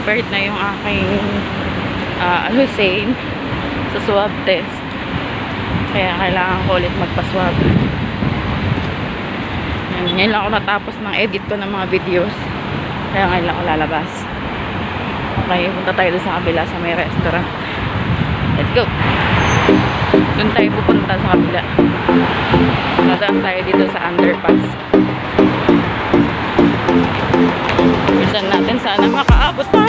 expired na yung aking Al-Hussein sa swab test. Kaya kailangan ko ulit magpa-swab. Ngayon lang ako natapos ng edit ko ng mga videos. Kaya ngayon lang ako lalabas. Okay, punta tayo doon sa kabila sa may restaurant. Let's go! Doon tayo pupunta sa kabila. Nadaan tayo dito sa underpass. Bilisan natin, sana makaabot tayo.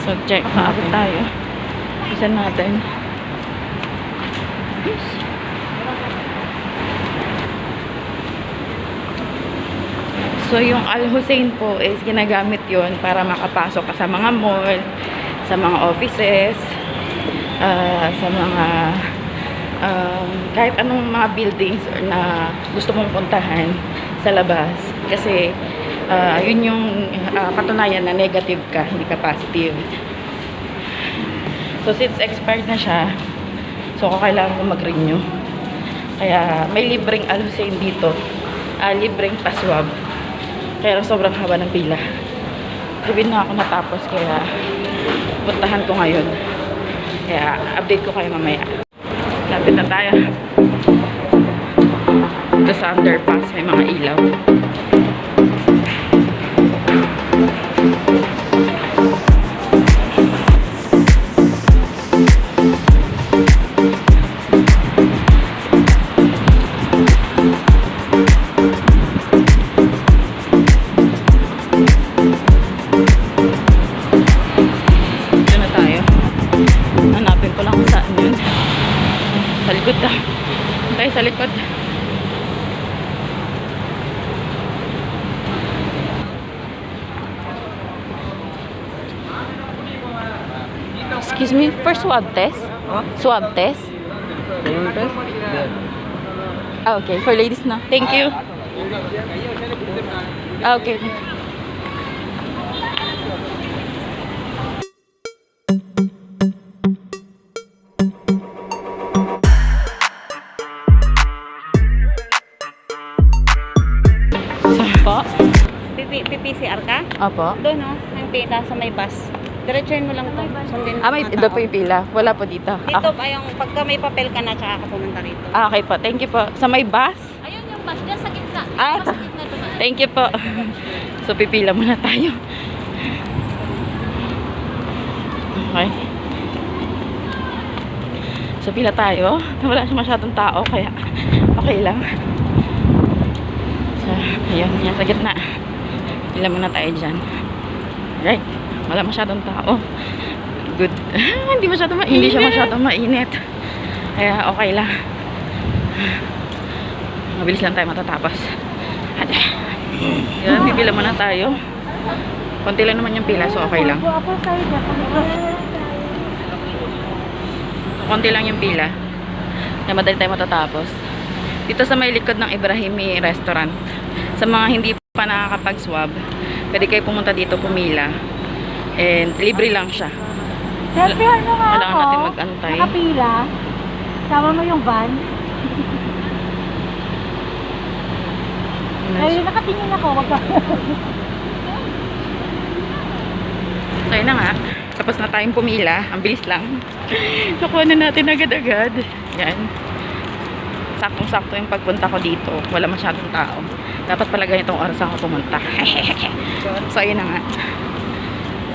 So check, makaabot tayo. Bilisan natin. So, yung Al-Hussein po is ginagamit yon para makapasok ka sa mga mall, sa mga offices, sa mga kahit anong mga buildings na gusto mong puntahan sa labas. Kasi, yun yung patunayan na negative ka, hindi ka positive. So, since expired na siya, so, kailangan ko mag-renew. Kaya, may libreng Al-Hussein dito. Libreng pa-swab. Kaya sobrang haba ng pila. Gabi na ako natapos, kaya puntahan ko ngayon. Kaya update ko kayo mamaya. Lapit na tayo. Ito sa underpass, may mga ilaw. Tayo sa likod. Excuse me, for swab test? Huh? Swab test? Swab test? Ah, okay, for ladies na. Thank you. Ah, okay. Po? PPCR ka? Opo. Doon, no? Ang pila sa may bus. Diretsuhin mo lang to. Sundin mo May mga iba tao. po yung pila. Wala po dito. Dito pa yung pagka may papel ka na, tsaka ka pumunta rito. Okay po. Thank you po. Sa may bus? Ayun yung bus, dyan sa gitna. Ah, Sa gitna dumaan. thank you po. So, pipila muna tayo. Okay. So, pila tayo. Wala siya masyadong tao, kaya okay lang. So, ayun. Yan sa gitna. Pila muna tayo dyan. Right. Wala masyadong tao. Good. Hindi siya masyadong mainit. Kaya okay lang. Mabilis lang tayo matatapos. Yan, pipila muna tayo. Konti lang naman yung pila, so okay lang. Konti lang yung pila. Kaya madali tayo matatapos. Dito sa may likod ng Ibrahimi Restaurant. Sa mga hindi pa nakakapag-swab, pwede kayo pumunta dito, pumila. And libre lang siya. Siyempre, ano nga Kailangan natin mag-antay. Nakapila. Sama mo yung van. Ay, nakatingin ako. Wag ka. So yun na nga. Tapos na tayong pumila. Ang bilis lang. Nakuha na natin agad-agad. Yan. Saktong-sakto yung pagpunta ko dito. Wala masyadong tao. Dapat pala ganitong oras ako pumunta. So ayun na nga.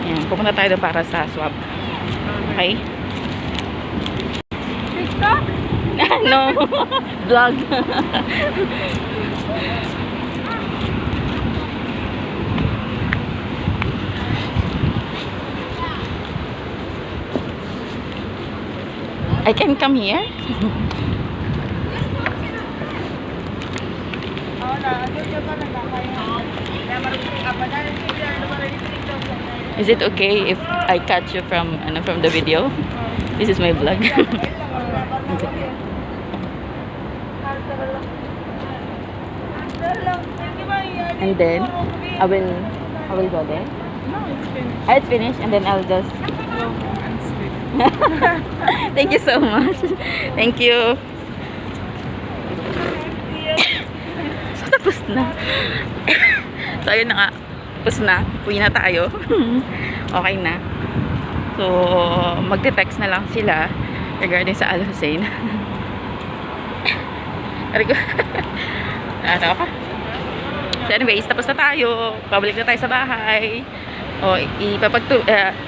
Yan. Pupunta tayo doon para sa swab. Okay? TikTok? No. Vlog. I can come here? Is it okay if I catch you from the video? This is my vlog. Okay. And then, I will go there. No, it's finished. Ah, it's finished, and then I'll just... Go home and sleep. Thank you so much. Thank you. So, tapos na. So, ayun na nga. Tapos na. Uwi na tayo. Okay na. So, magte-text na lang sila regarding sa Al Hussein. Ano ka? So, anyways, tapos na tayo. Pabalik na tayo sa bahay. O,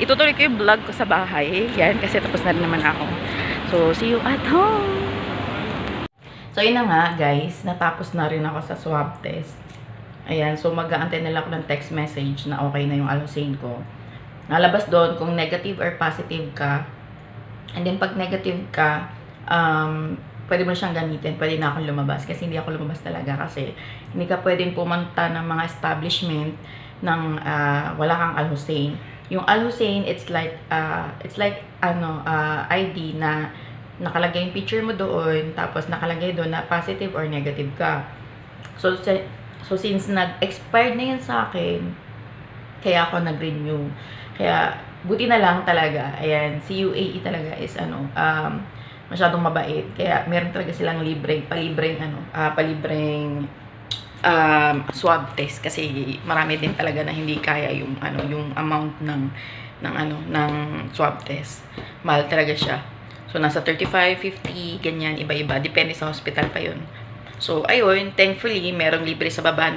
itutuloy ko yung vlog ko sa bahay. Yan, kasi tapos na rin naman ako. So, see you at home. So, yun na nga, guys. Natapos na rin ako sa swab test. Ayan, so mag-aantay na lang ako ng text message na okay na yung Al Hussein ko. Nalabas doon kung negative or positive ka. And then, pag negative ka, pwede mo siyang gamitin. Pwede na akong lumabas. Kasi hindi ako lumabas talaga. Kasi hindi ka pwedeng pumunta ng mga establishment ng wala kang Al Hussein. Yung Al Hussein, it's like ID na nakalagay yung picture mo doon, tapos nakalagay doon na positive or negative ka. So since nag-expired na yan sa akin, kaya ako nag-renew. Kaya buti na lang talaga. Ayan, si UAE talaga is masyadong mabait. Kaya meron talaga silang palibreng swab test kasi marami din talaga na hindi kaya yung amount ng swab test. Mahal talaga siya. So nasa 35, 50, ganyan, iba-iba, depende sa hospital pa 'yun. So ayun, thankfully merong libre sa baba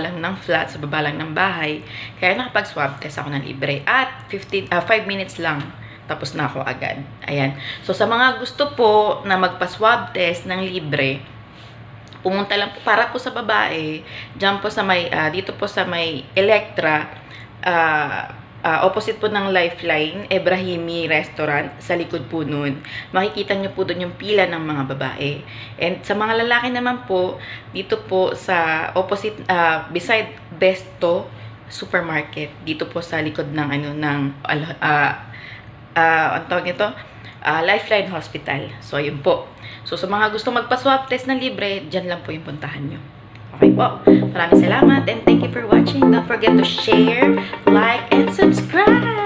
lang ng flat, sa baba lang ng bahay. Kaya nakapag-swab test ako ng libre at 5 minutes lang. Tapos na ako agad. Ayan. So sa mga gusto po na magpa-swab test ng libre, pumunta lang po, para po sa babae, dyan po sa may, dito po sa may Electra, opposite po ng Lifeline, Ebrahimi Restaurant, sa likod po nun. Makikita nyo po doon yung pila ng mga babae. And sa mga lalaki naman po, dito po sa opposite, beside Besto Supermarket, dito po sa likod ng, ang tawag nito, Lifeline Hospital. So, yun po. So, sa mga gusto magpa-swab test na libre, dyan lang po yung puntahan nyo. Okay po. Maraming salamat and thank you for watching. Don't forget to share, like, and subscribe!